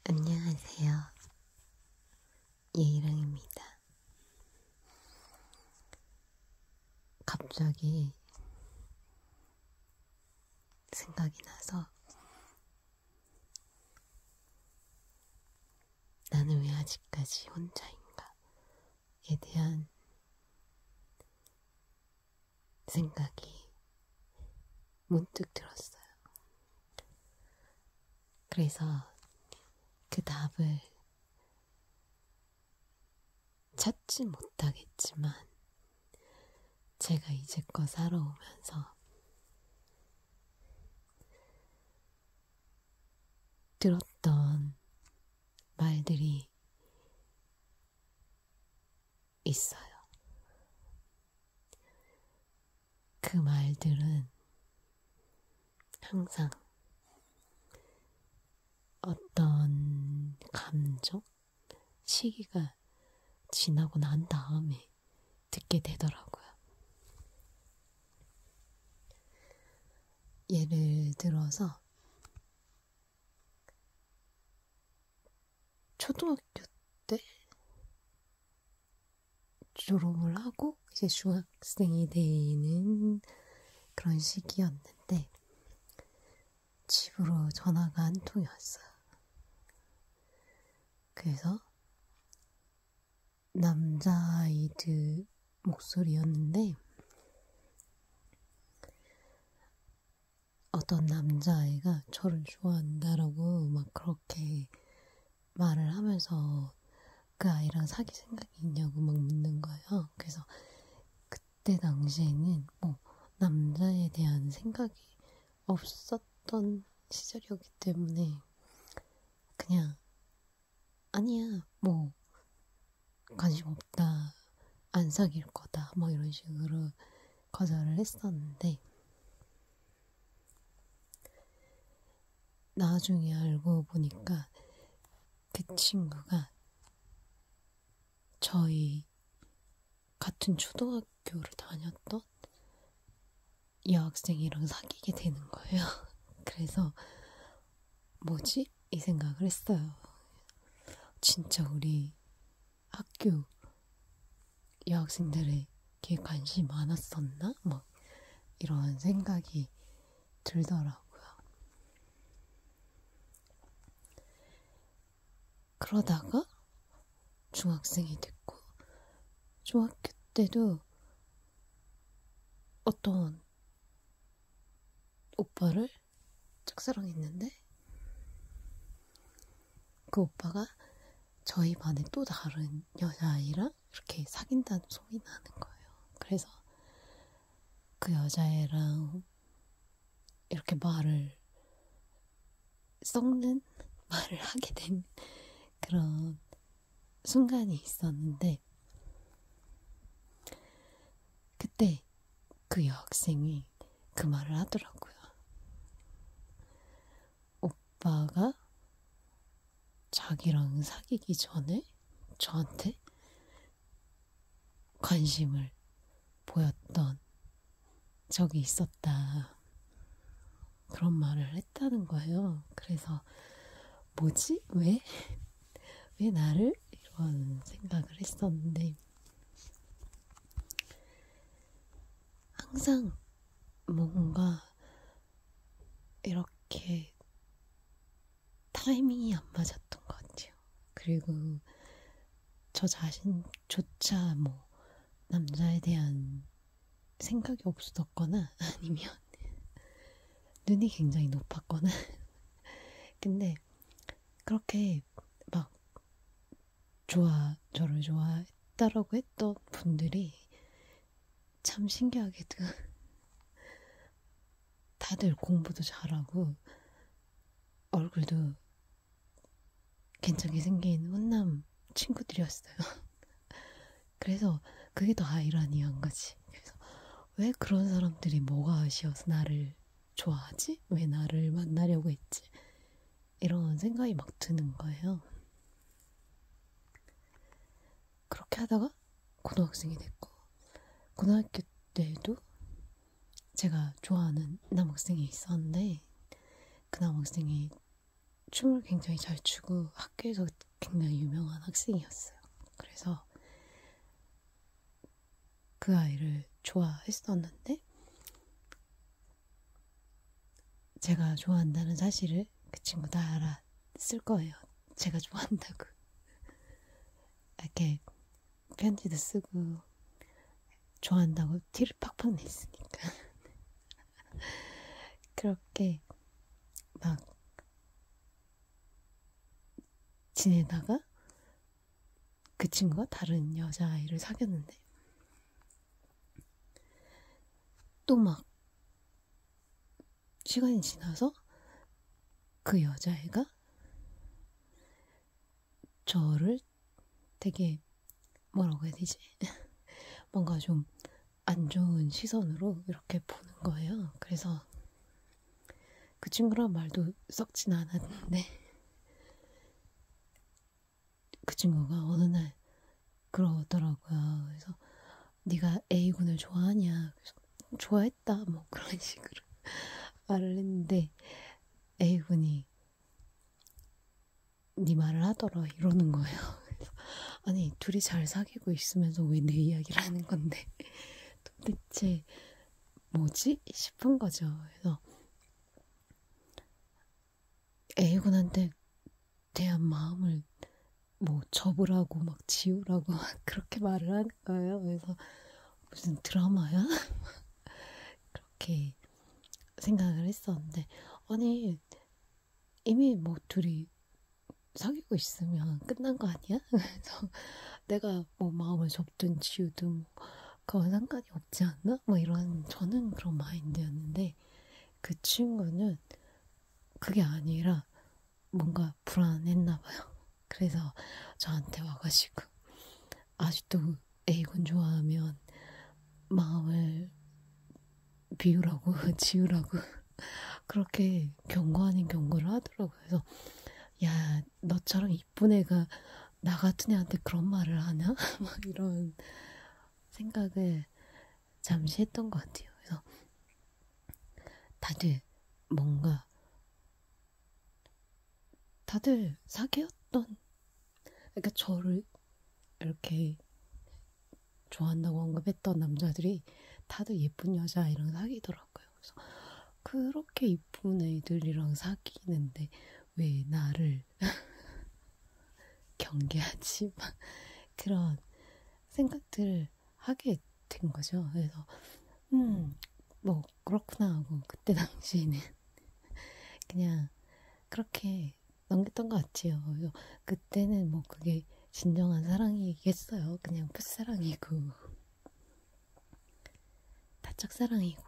안녕하세요. 예이랑입니다. 갑자기 생각이 나서 나는 왜 아직까지 혼자인가에 대한 생각이 문득 들었어요. 그래서 그 답을 찾지 못하겠지만 제가 이제껏 살아오면서 들었던 말들이 있어요. 그 말들은 항상 어떤 감정, 시기가 지나고 난 다음에 듣게 되더라고요. 예를 들어서 초등학교 때 졸업을 하고 이제 중학생이 되는 그런 시기였는데 집으로 전화가 한 통이 왔어요. 그래서 남자아이들 목소리였는데 어떤 남자아이가 저를 좋아한다라고 막 그렇게 말을 하면서 그 아이랑 사귈 생각이 있냐고 막 묻는 거예요. 그래서 그때 당시에는 뭐 남자에 대한 생각이 없었던 시절이었기 때문에 그냥 아니야 뭐 관심 없다 안 사귈 거다 뭐 이런 식으로 거절을 했었는데 나중에 알고 보니까 그 친구가 저희 같은 초등학교를 다녔던 여학생이랑 사귀게 되는 거예요. 그래서 뭐지? 이 생각을 했어요. 진짜 우리 학교 여학생들에게 관심이 많았었나? 막 이런 생각이 들더라고요. 그러다가 중학생이 됐고 중학교 때도 어떤 오빠를 짝사랑했는데 그 오빠가 저희 반에 또 다른 여자아이랑 이렇게 사귄다는 소리 나는 거예요. 그래서 그 여자애랑 이렇게 썩는 말을 하게 된 그런 순간이 있었는데 그때 그 여학생이 그 말을 하더라고요. 오빠가 자기랑 사귀기 전에 저한테 관심을 보였던 적이 있었다. 그런 말을 했다는 거예요. 그래서 뭐지? 왜 나를? 이런 생각을 했었는데 항상 뭔가 이렇게 타이밍이 안 맞았던 것 같아요. 그리고 저 자신조차 뭐 남자에 대한 생각이 없었거나 아니면 눈이 굉장히 높았거나 근데 그렇게 막 저를 좋아했다라고 했던 분들이 참 신기하게도 다들 공부도 잘하고 얼굴도 괜찮게 생긴 훈남 친구들이었어요. 그래서 그게 더 아이러니한 거지. 그래서 왜 그런 사람들이 뭐가 아쉬워서 나를 좋아하지? 왜 나를 만나려고 했지? 이런 생각이 막 드는 거예요. 그렇게 하다가 고등학생이 됐고 고등학교 때도 제가 좋아하는 남학생이 있었는데 그 남학생이 춤을 굉장히 잘 추고 학교에서 굉장히 유명한 학생이었어요. 그래서 그 아이를 좋아했었는데 제가 좋아한다는 사실을 그 친구 다 알았을 거예요. 제가 좋아한다고. 이렇게 편지도 쓰고 좋아한다고 티를 팍팍 냈으니까. 그렇게 막 지내다가 그 친구가 다른 여자아이를 사귀었는데 또 막 시간이 지나서 그 여자애가 저를 되게 뭐라고 해야 되지? 뭔가 좀 안 좋은 시선으로 이렇게 보는 거예요. 그래서 그 친구랑 말도 썩진 않았는데 그 친구가 어느 날 그러더라고요. 그래서 네가 A군을 좋아하냐? 그래서 좋아했다 뭐 그런 식으로 말을 했는데 A군이 네 말을 하더라 이러는 거예요. 그래서 아니 둘이 잘 사귀고 있으면서 왜 내 이야기를 하는 건데 도대체 뭐지? 싶은 거죠. 그래서 A군한테 대한 마음을 뭐 접으라고 막 지우라고 막 그렇게 말을 하는 거예요. 그래서 무슨 드라마야? 그렇게 생각을 했었는데 아니 이미 뭐 둘이 사귀고 있으면 끝난 거 아니야? 그래서 내가 뭐 마음을 접든 지우든 뭐 그건 상관이 없지 않나? 뭐 이런 저는 그런 마인드였는데 그 친구는 그게 아니라 뭔가 불안했나 봐요. 그래서 저한테 와가지고 아직도 A군 좋아하면 마음을 비우라고 지우라고 그렇게 경고 아닌 경고를 하더라고요. 그래서 야 너처럼 이쁜 애가 나 같은 애한테 그런 말을 하냐? 막 이런 생각을 잠시 했던 것 같아요. 그래서 뭔가 다들 사귀었던 그러니까 저를 이렇게 좋아한다고 언급했던 남자들이 다들 예쁜 여자아이랑 사귀더라고요. 그래서 그렇게 이쁜 애들이랑 사귀는데 왜 나를 경계하지? 막 그런 생각들을 하게 된 거죠. 그래서 뭐 그렇구나 하고 그때 당시에는 그냥 그렇게 넘겼던 것 같아요. 그래서 그때는 뭐 그게 진정한 사랑이겠어요. 그냥 끝사랑이고 다 짝사랑이고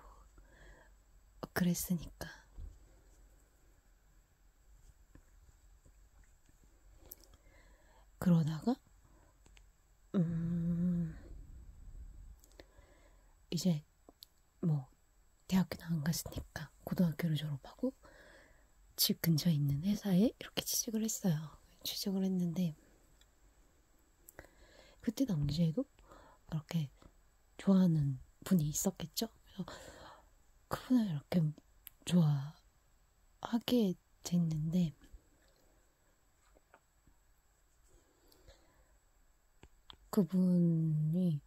그랬으니까. 그러다가 이제 뭐 대학교는 안 갔으니까 고등학교를 졸업하고 집 근처에 있는 회사에 이렇게 취직을 했어요. 취직을 했는데 그때 당시에도 그렇게 좋아하는 분이 있었겠죠. 그래서 그분을 이렇게 좋아하게 됐는데 그분이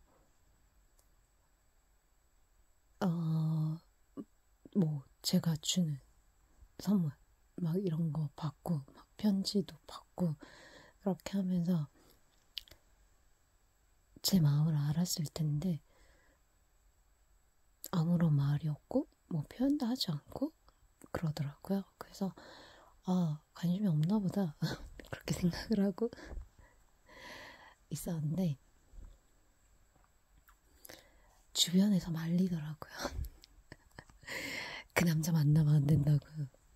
뭐 제가 주는 선물 막 이런 거 받고 막 편지도 받고 그렇게 하면서 제 마음을 알았을 텐데 아무런 말이 없고 뭐 표현도 하지 않고 그러더라고요. 그래서 아 관심이 없나 보다 그렇게 생각을 하고 있었는데 주변에서 말리더라고요. 그 남자 만나면 안 된다고.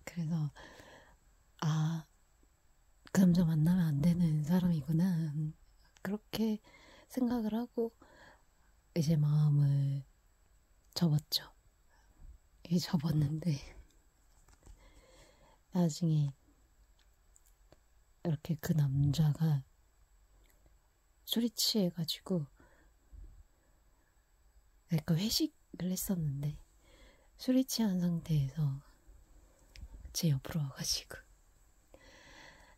그래서 아 그 남자 만나면 안 되는 사람이구나 그렇게 생각을 하고 이제 마음을 접었죠. 이게 접었는데 나중에 이렇게 그 남자가 술이 취해가지고 그러니까 회식을 했었는데 술이 취한 상태에서 제 옆으로 와가지고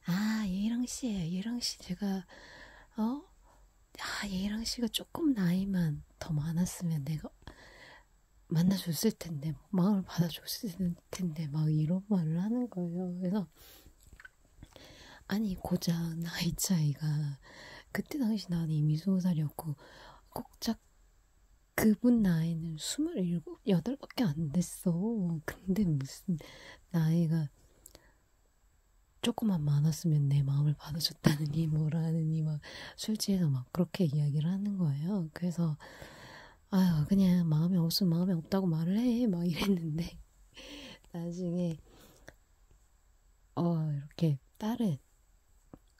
아, 예랑 씨예요. 예랑 씨 제가 예랑 씨가 조금 나이만 더 많았으면 내가 만나줬을 텐데, 마음을 받아줬을 텐데, 막 이런 말을 하는 거예요. 그래서 아니 고작 나이 차이가 그때 당시 나는 이미 20살이었고 꼭작 그분 나이는 27, 8밖에 안 됐어. 근데 무슨 나이가 조금만 많았으면 내 마음을 받아줬다느니 뭐라느니 막 술 취해서 막 그렇게 이야기를 하는 거예요. 그래서 아유 그냥 마음이 없으면 마음이 없다고 말을 해 막 이랬는데 나중에 이렇게 다른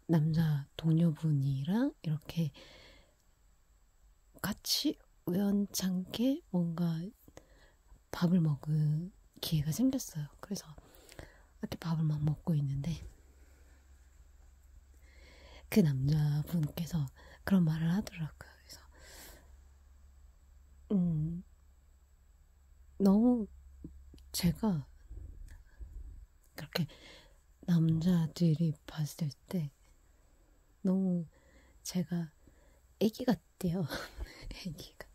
남자 동료분이랑 이렇게 같이 우연찮게 뭔가 밥을 먹을 기회가 생겼어요. 그래서 이렇게 밥을 막 먹고 있는데 그 남자분께서 그런 말을 하더라고요. 그래서 너무 제가 그렇게 남자들이 봤을 때 너무 제가 애기 같대요. 애기가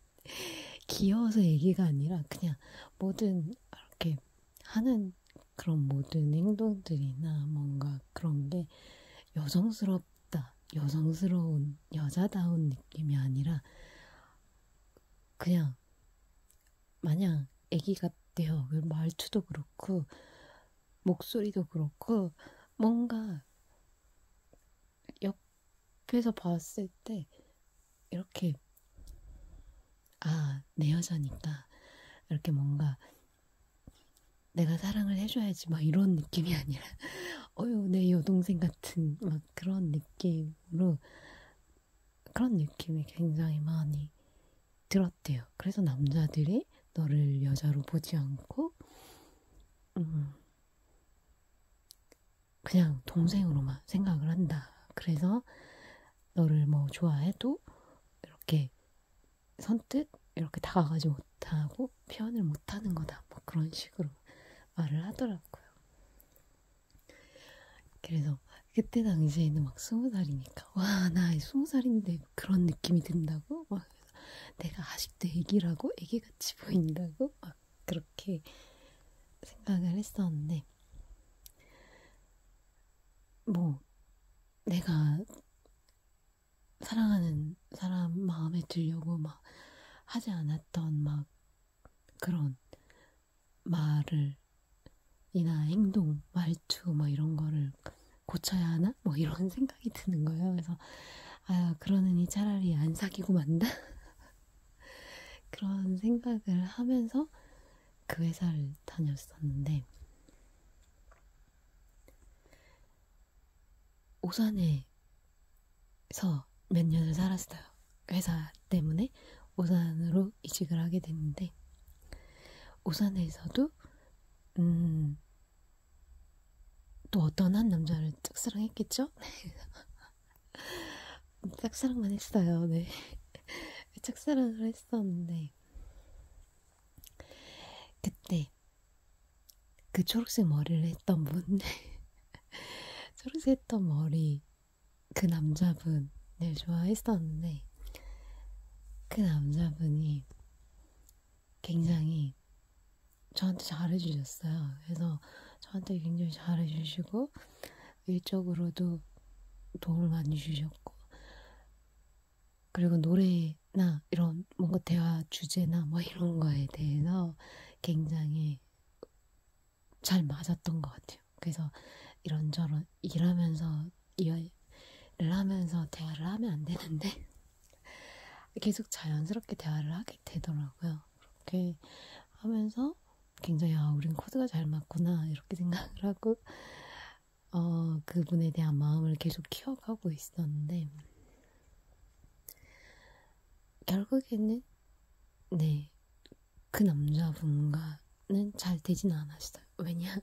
귀여워서 애기가 아니라 그냥 모든 이렇게 하는 그런 모든 행동들이나 뭔가 그런 게 여성스럽다, 여성스러운 여자다운 느낌이 아니라 그냥 마냥 애기 같대요. 말투도 그렇고 목소리도 그렇고 뭔가 옆에서 봤을 때 이렇게 내 여자니까 이렇게 뭔가 내가 사랑을 해줘야지 막 이런 느낌이 아니라 내 여동생 같은 막 그런 느낌으로 그런 느낌이 굉장히 많이 들었대요. 그래서 남자들이 너를 여자로 보지 않고 그냥 동생으로만 생각을 한다. 그래서 너를 뭐 좋아해도 이렇게 선뜻 이렇게 다가가지 못하고 표현을 못하는 거다. 뭐 그런 식으로 말을 하더라고요. 그래서 그때 당시에는 막 20살이니까 와, 나 20살인데 그런 느낌이 든다고? 막 내가 아직도 애기라고? 애기같이 보인다고? 막 그렇게 생각을 했었는데 뭐 내가 사랑하는 사람 마음에 들려고 막 하지 않았던 막 그런 말을 이나 행동, 말투 뭐 이런 거를 고쳐야 하나? 뭐 이런 생각이 드는 거예요. 그래서 그러느니 차라리 안 사귀고 만다? 그런 생각을 하면서 그 회사를 다녔었는데 오산에서 몇 년을 살았어요. 회사 때문에 오산으로 이직을 하게 됐는데 오산에서도 또 어떤 한 남자를 짝사랑했겠죠? 짝사랑만 했어요. 네. 짝사랑을 했었는데 그때 그 초록색 머리를 했던 분 초록색 했던 머리 그 남자분을 좋아했었는데 그 남자분이 굉장히 저한테 잘해주셨어요. 그래서 저한테 굉장히 잘해주시고 일적으로도 도움을 많이 주셨고 그리고 노래나 이런 뭔가 대화 주제나 뭐 이런 거에 대해서 굉장히 잘 맞았던 것 같아요. 그래서 이런저런 일을 하면서 대화를 하면 안 되는데 계속 자연스럽게 대화를 하게 되더라고요. 그렇게 하면서 굉장히 우린 코드가 잘 맞구나 이렇게 생각을 하고 그분에 대한 마음을 계속 키워가고 있었는데 결국에는 네, 그 남자분과는 잘 되진 않았어요. 왜냐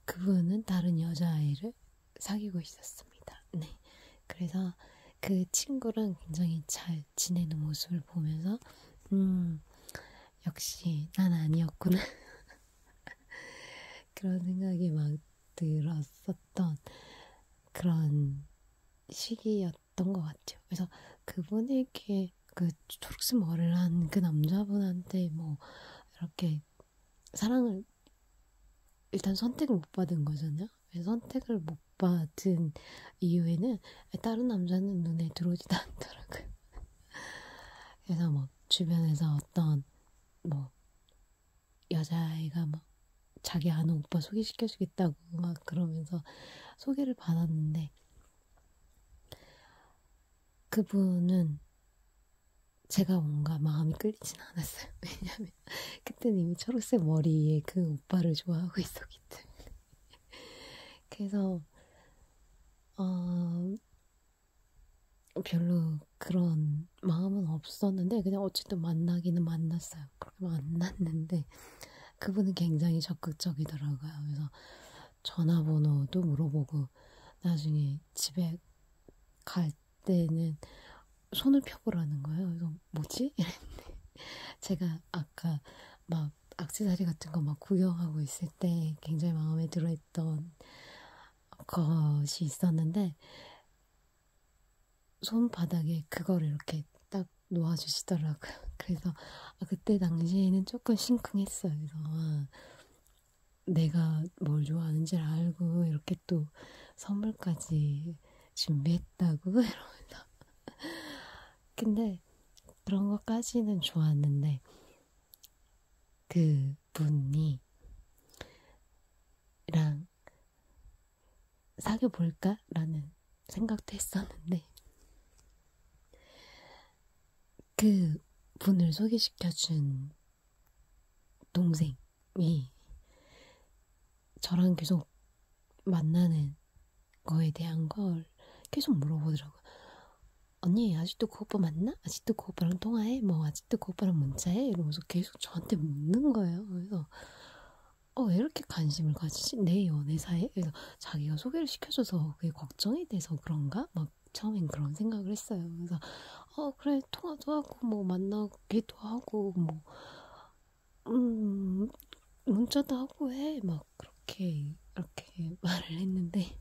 그분은 다른 여자아이를 사귀고 있었습니다. 네, 그래서 그 친구랑 굉장히 잘 지내는 모습을 보면서 역시 난 아니었구나 그런 생각이 막 들었었던 그런 시기였던 것 같아요. 그래서 그분에게 그 초록색 머리를 한 그 남자분한테 뭐 이렇게 사랑을 일단 선택을 못 받은 거잖아요. 선택을 못 받은 이유에는 다른 남자는 눈에 들어오지도 않더라고요. 그래서 뭐 주변에서 어떤 뭐 여자아이가 막 자기 아는 오빠 소개시켜주겠다고 막 그러면서 소개를 받았는데 그분은 제가 뭔가 마음이 끌리진 않았어요. 왜냐면 그때는 이미 초록색 머리에 그 오빠를 좋아하고 있었기 때문에. 그래서 별로 그런 마음은 없었는데 그냥 어쨌든 만나기는 만났어요. 그렇게 만났는데 그분은 굉장히 적극적이더라고요. 그래서 전화번호도 물어보고 나중에 집에 갈 때는 손을 펴보라는 거예요. 그래서 뭐지? 이랬는데 제가 아까 막 액세서리 같은 거 막 구경하고 있을 때 굉장히 마음에 들어했던 것이 있었는데 손바닥에 그거를 이렇게 딱 놓아주시더라고요. 그래서 그때 당시에는 조금 심쿵했어요. 그래서 내가 뭘 좋아하는지를 알고 이렇게 또 선물까지 준비했다고 이러면서 근데 그런 것까지는 좋았는데 그 분이 랑 사귀어 볼까라는 생각도 했었는데 그 분을 소개시켜준 동생이 저랑 계속 만나는 거에 대한 걸 계속 물어보더라고요. 언니 아직도 그 오빠 만나? 아직도 그 오빠랑 통화해? 뭐 아직도 그 오빠랑 문자해? 이러면서 계속 저한테 묻는 거예요. 그래서 왜 이렇게 관심을 가지지? 내 연애사에? 그래서 자기가 소개를 시켜줘서 그게 걱정이 돼서 그런가? 막 처음엔 그런 생각을 했어요. 그래서 그래 통화도 하고 뭐 만나기도 하고 뭐 문자도 하고 해. 막 그렇게 이렇게 말을 했는데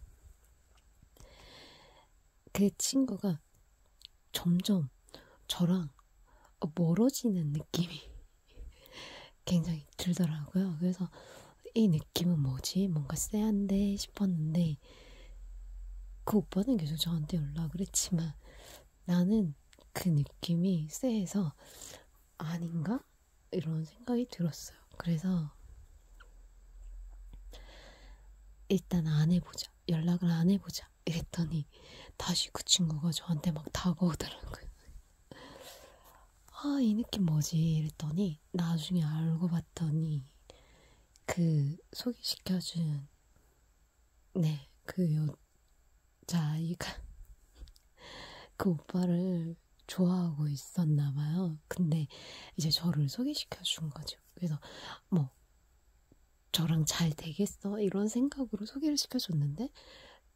그 친구가 점점 저랑 멀어지는 느낌이 굉장히 들더라고요. 그래서 이 느낌은 뭐지? 뭔가 쎄한데 싶었는데 그 오빠는 계속 저한테 연락을 했지만 나는 그 느낌이 쎄해서 아닌가? 이런 생각이 들었어요. 그래서 일단 안 해보자. 연락을 안 해보자. 이랬더니 다시 그 친구가 저한테 막 다가오더라고요. 이 느낌 뭐지? 이랬더니 나중에 알고 봤더니 그 소개시켜준 그 여자아이가 그 오빠를 좋아하고 있었나 봐요. 근데 이제 저를 소개시켜 준 거죠. 그래서 뭐 저랑 잘 되겠어 이런 생각으로 소개를 시켜줬는데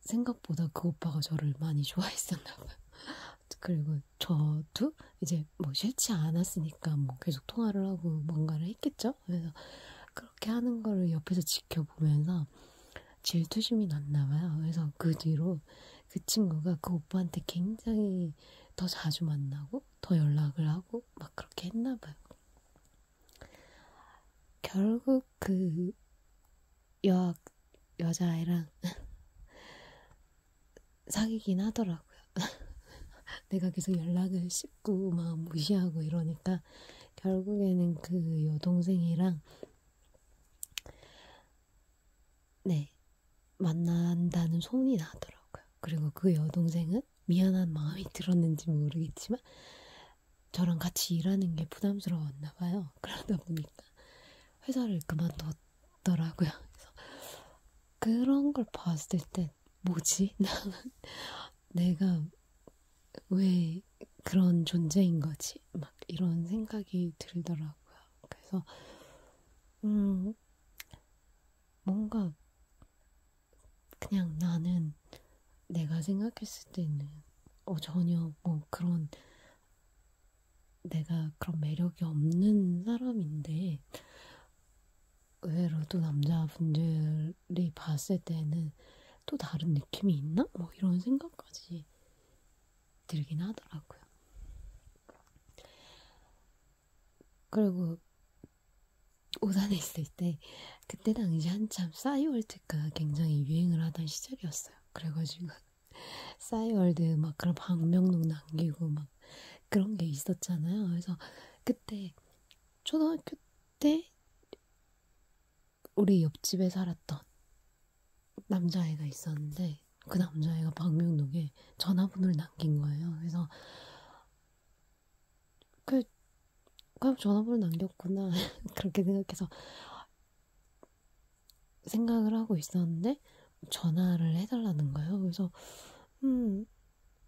생각보다 그 오빠가 저를 많이 좋아했었나 봐요. 그리고 저도 이제 뭐 싫지 않았으니까 뭐 계속 통화를 하고 뭔가를 했겠죠. 그래서 그렇게 하는 거를 옆에서 지켜보면서 질투심이 났나 봐요. 그래서 그 뒤로 그 친구가 그 오빠한테 굉장히 더 자주 만나고 더 연락을 하고 막 그렇게 했나 봐요. 결국 그 여자아이랑 사귀긴 하더라고요. 내가 계속 연락을 씹고 막 무시하고 이러니까 결국에는 그 여동생이랑 만난다는 소문이 나더라고요. 그리고 그 여동생은 미안한 마음이 들었는지 모르겠지만 저랑 같이 일하는 게 부담스러웠나 봐요. 그러다 보니까 회사를 그만뒀더라고요. 그래서 그런 걸 봤을 때 뭐지? 나는 내가 왜 그런 존재인 거지? 막 이런 생각이 들더라고요. 그래서 뭔가 그냥 나는 내가 생각했을 때는 전혀 뭐 그런 내가 그런 매력이 없는 사람인데 의외로 또 남자분들이 봤을 때는 또 다른 느낌이 있나? 뭐 이런 생각까지 들긴 하더라고요. 그리고 오산에 있을 때 그때 당시 한참 싸이월드가 굉장히 유행을 하던 시절이었어요. 그래가지고 싸이월드 막 그런 방명록 남기고 막 그런 게 있었잖아요. 그래서 그때 초등학교 때 우리 옆집에 살았던 남자애가 있었는데 그 남자애가 방명록에 전화번호를 남긴 거예요. 그래서 그럼 전화번호 남겼구나 그렇게 생각해서 생각을 하고 있었는데 전화를 해달라는 거예요. 그래서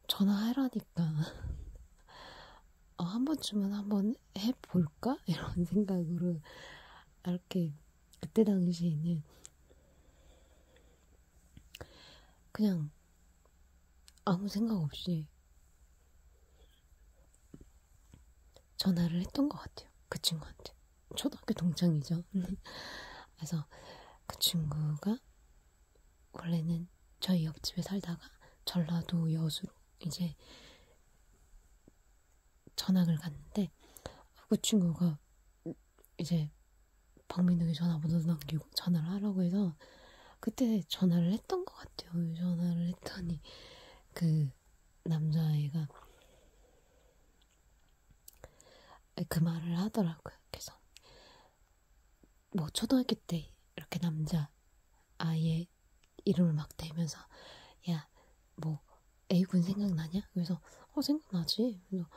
전화하라니까 한 번쯤은 한번 해볼까? 이런 생각으로 이렇게 그때 당시에는 그냥 아무 생각 없이 전화를 했던 것 같아요. 그 친구한테. 초등학교 동창이죠. 그래서 그 친구가 원래는 저희 옆집에 살다가 전라도 여수로 이제 전학을 갔는데 그 친구가 이제 박민욱이 전화번호 남기고 전화를 하라고 해서 그때 전화를 했던 것 같아요. 전화를 했더니 그 남자애가 그 말을 하더라고요. 그래서 뭐 초등학교 때 이렇게 남자 아이의 이름을 막 대면서 야 뭐 A군 생각나냐? 그래서 생각나지. 그래서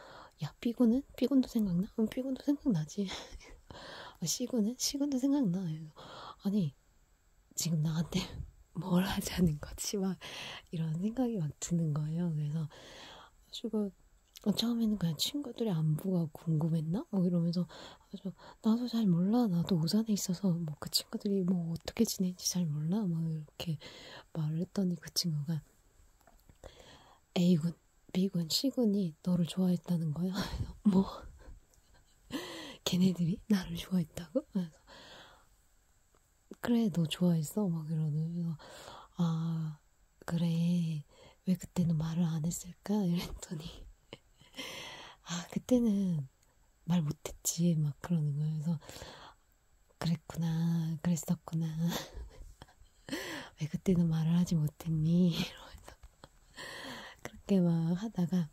야 B군은? B군도 생각나? B군도 생각나지. C군은? C군도 생각나. 그래서, 아니 지금 나한테 뭘 하자는 거지? 막 이런 생각이 막 드는 거예요. 그래서 지금 처음에는 그냥 친구들의 안부가 궁금했나? 이러면서 나도 잘 몰라. 나도 오산에 있어서 뭐 그 친구들이 뭐 어떻게 지내는지 잘 몰라. 막 이렇게 말을 했더니 그 친구가 A군, B군, C군이 너를 좋아했다는 거야. 뭐 걔네들이 나를 좋아했다고? 그래서 그래 너 좋아했어? 막 이러는 아 그래 왜 그때는 말을 안 했을까? 이랬더니 그때는 말 못했지 막 그러는 거예요. 그래서 그랬구나 그랬었구나 왜 그때는 말을 하지 못했니? 이러면서 그렇게 막 하다가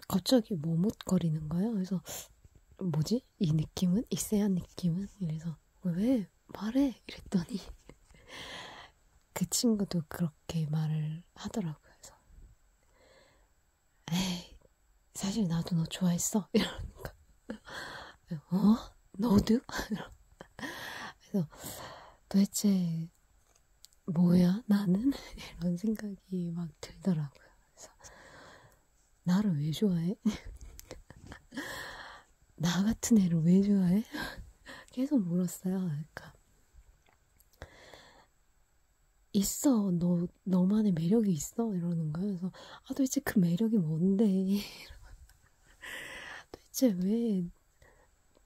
갑자기 머뭇거리는 거예요. 그래서 뭐지? 이 느낌은? 이 쎄한 느낌은? 이래서 왜? 말해! 이랬더니 그 친구도 그렇게 말을 하더라고요. 그래서 에이 사실 나도 너 좋아했어. 이러니까 너도? 그래서 도대체 뭐야 나는? 이런 생각이 막 들더라고요. 그래서 나를 왜 좋아해? 나 같은 애를 왜 좋아해? 계속 물었어요. 그러니까 있어. 너만의 매력이 있어. 이러는 거예요. 그래서 도대체 그 매력이 뭔데? 도대체 왜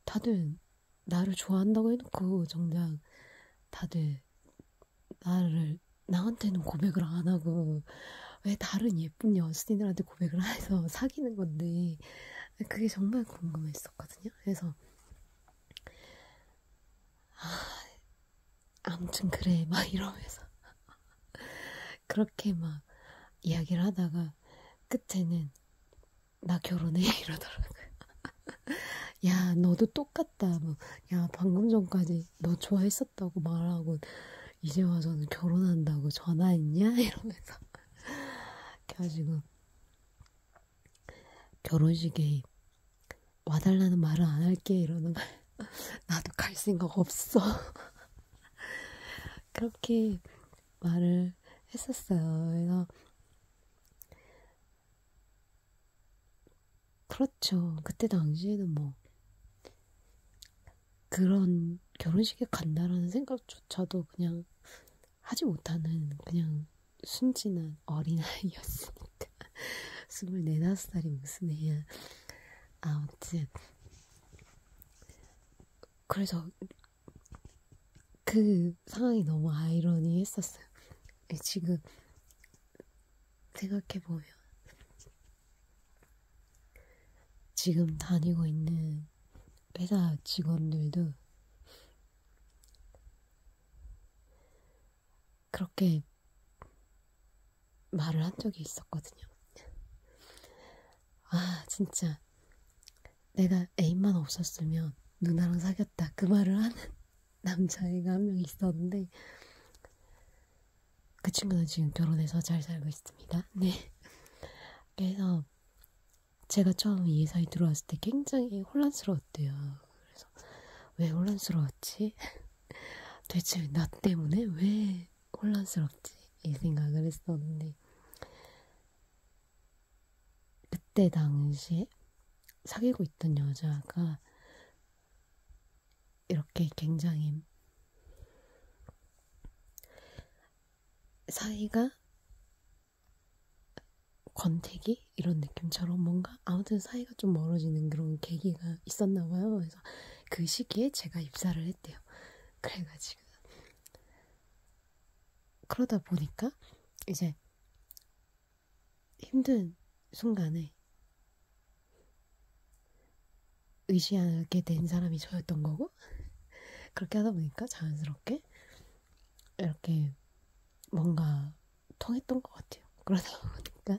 다들 나를 좋아한다고 해놓고 정작 다들 나한테는 고백을 안 하고 왜 다른 예쁜 여신들한테 고백을 해서 사귀는 건데 그게 정말 궁금했었거든요. 그래서 아무튼 그래 막 이러면서 그렇게 막 이야기를 하다가 끝에는 나 결혼해 이러더라고요. 야 너도 똑같다. 뭐, 야 방금 전까지 너 좋아했었다고 말하고 이제 와서는 결혼한다고 전화했냐? 이러면서 그래가지고 결혼식에 와달라는 말을 안 할게 이러는 거야. 나도 갈 생각 없어. 그렇게 말을 했었어요. 그래서 그렇죠. 그때 당시에는 뭐 그런 결혼식에 간다라는 생각조차도 그냥 하지 못하는 그냥 순진한 어린아이였으니까 24, 5살이 무슨 애야. 아무튼 그래서 그 상황이 너무 아이러니했었어요. 지금 생각해보면 지금 다니고 있는 회사 직원들도 그렇게 말을 한 적이 있었거든요. 아, 진짜 내가 애인만 없었으면 누나랑 사귀었다 그 말을 하는 남자애가 한 명 있었는데 그 친구는 지금 결혼해서 잘 살고 있습니다. 네. 그래서 제가 처음 이 회사에 들어왔을 때 굉장히 혼란스러웠대요. 그래서 왜 혼란스러웠지? 대체 나 때문에 왜 혼란스럽지? 이 생각을 했었는데 그때 당시에 사귀고 있던 여자가 이렇게 굉장히 사이가 권태기? 이런 느낌처럼 뭔가 아무튼 사이가 좀 멀어지는 그런 계기가 있었나 봐요. 그래서 그 시기에 제가 입사를 했대요. 그래가지고 그러다 보니까 이제 힘든 순간에 의지하게 된 사람이 저였던 거고 그렇게 하다 보니까 자연스럽게 이렇게 뭔가 통했던 것 같아요. 그러다 보니까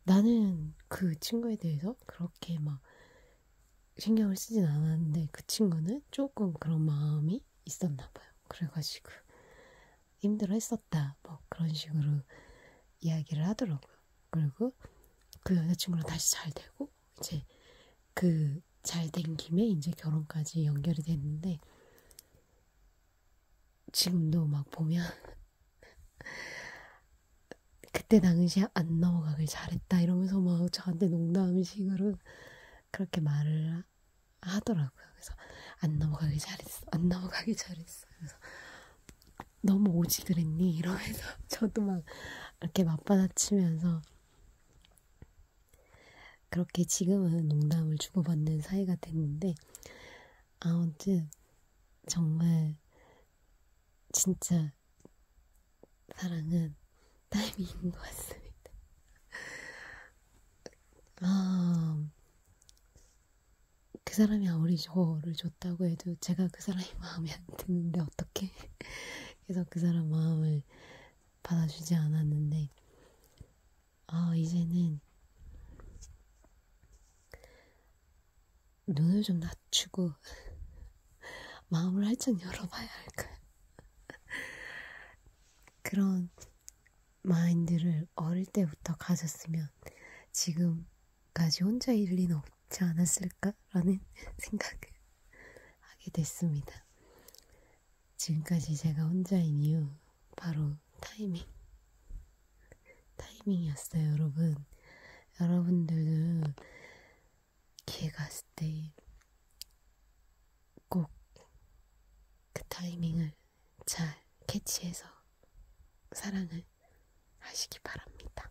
나는 그 친구에 대해서 그렇게 막 신경을 쓰진 않았는데 그 친구는 조금 그런 마음이 있었나 봐요. 그래가지고 힘들어 했었다 뭐 그런 식으로 이야기를 하더라고요. 그리고 그 여자친구랑 다시 잘 되고 이제 그 잘 된 김에 이제 결혼까지 연결이 됐는데 지금도 막 보면 그때 당시에 안 넘어가길 잘했다 이러면서 막 저한테 농담식으로 그렇게 말을 하더라고요. 그래서 안 넘어가길 잘했어, 안 넘어가길 잘했어. 그래서 너무 오지 그랬니? 이러면서 저도 막 이렇게 맞받아치면서 그렇게 지금은 농담을 주고받는 사이가 됐는데 아무튼 정말 진짜 사랑은 타이밍인 것 같습니다. 아, 그 사람이 아무리 저를 줬다고 해도 제가 그 사람이 마음에 안 드는데 어떡해. 그래서 그 사람 마음을 받아주지 않았는데 이제는 눈을 좀 낮추고 마음을 활짝 열어봐야 할까요? 그런 마인드를 어릴 때부터 가졌으면 지금까지 혼자일 리는 없지 않았을까라는 생각을 하게 됐습니다. 지금까지 제가 혼자인 이유 바로 타이밍이었어요, 여러분. 여러분들도 기회가 왔을 때 꼭 그 타이밍을 잘 캐치해서 사랑을 하시기 바랍니다.